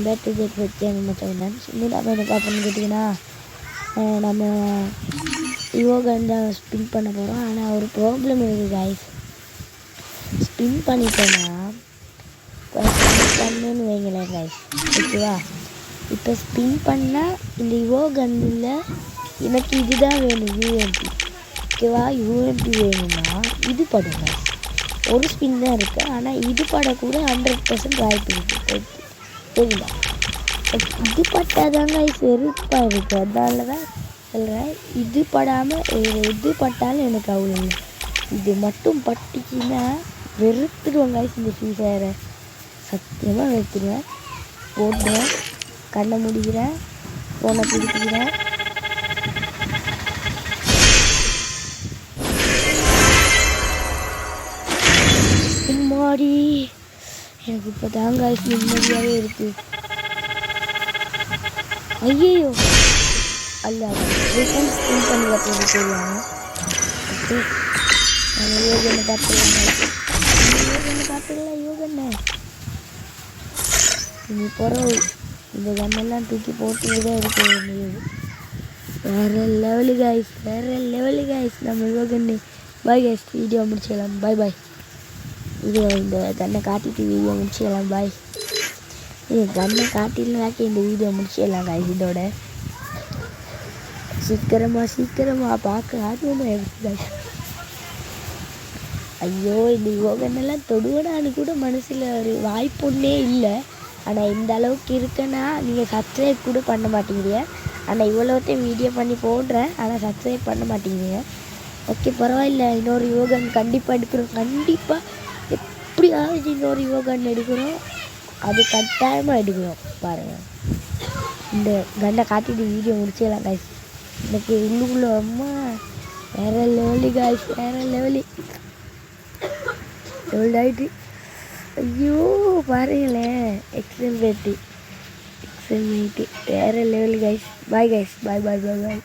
Battery jet வச்சு அந்த மச்சான் இன்னும் நம்ம என்ன பார்ப்போம்னு கேட்டிங்கன்னா நம்ம யோகன் தான் ஸ்பின் பண்ண போகிறோம். ஆனால் ஒரு ப்ராப்ளம் இருக்குது கைஸ். ஸ்பின் பண்ணிட்டேன்னா பண்ணுன்னு வைங்களேன் கைஸ், ஓகேவா? இப்போ ஸ்பின் பண்ணால் இந்த யோகனில் எனக்கு இதுதான் வேணும், யூஎம்பி, ஓகேவா? யூஎம்பி வேணும்னா இது படுங்க. ஒரு ஸ்பின் தான் இருக்குது, ஆனால் இது படக்கூட 100% வாய்ப்பு இருக்குது, சரிங்களா? இது பட்டாதாங்க வெறுப்பாக இருக்குது. அதனால தான் சொல்கிறேன், இது படாமல் எது பட்டாலும் எனக்கு அவ்வளோ இல்லை. இது மட்டும் பட்டுச்சுன்னா வெறுத்துடுவேன் கைஸ். இந்த ஃப்ரீ ஃபயரை சத்தியமாக வெறுத்துடுவேன். போடுறேன், கண்ணை முடிக்கிறேன், ஃபோனை பிடிக்கிறேன். மாடி எனக்கு இப்போ தாங்க நிம்மதியாகவே இருக்குது. ஐயோ அல்ல ஸ்பின் பண்ணி வைக்கிறது தெரியாம யோகனை பார்த்துக்கலாம். யோகண்ணே இனி பிறகு இந்த கண்ணெல்லாம் தூக்கி போட்டு தான் இருக்க வேண்டியது. வேறு லெவலு கைஸ், வேறு லெவலு கைஸ் நம்ம யோகண்ணே. பாய் கைஸ், வீடியோ முடிச்சிடலாம். பாய் பாய். இது இந்த கண்ணை காட்டிட்டு வீடியோ முடிச்சிடலாம். பாய். இது கண்ணை காட்டினாக்கி இந்த வீடியோ முடிச்சிடலாம் கைஸ். இதோட சீக்கிரமாக பார்க்க ஆர்வமாக இருக்குது. ஐயோ இந்த யோகனெல்லாம் தொடுவடான்னு கூட மனசில் ஒரு வாய்ப்பொன்னே இல்லை. ஆனால் இந்த அளவுக்கு இருக்குன்னா நீங்கள் சப்ஸ்கிரைப் கூட பண்ண மாட்டேங்கிறீங்க. ஆனால் இவ்வளோத்தையும் வீடியோ பண்ணி போடுறேன், ஆனால் சப்ஸ்கிரைப் பண்ண மாட்டேங்கிறீங்க. ஓகே பரவாயில்ல, இன்னொரு யோகன் கண்டிப்பாக எடுக்கிறோம். கண்டிப்பாக எப்படியாவது இன்னொரு யோகன் எடுக்கிறோம். அது கட்டாயமாக எடுக்கிறோம். பாருங்கள், இந்த கண்ணை காட்டிட்டு வீடியோ முடிச்சிடலாம் கைஸ். எனக்கு உள்ளுக்குள்ள அம்மா வேறு லெவலு கைஸ், வேறு லெவலு ஆகிட்டு. ஐயோ பாருங்களேன், எக்ஸல் ரேட்டு வேறு லெவலு கைஸ். பாய் கைஸ், பாய் பாய் பாய் பாய்.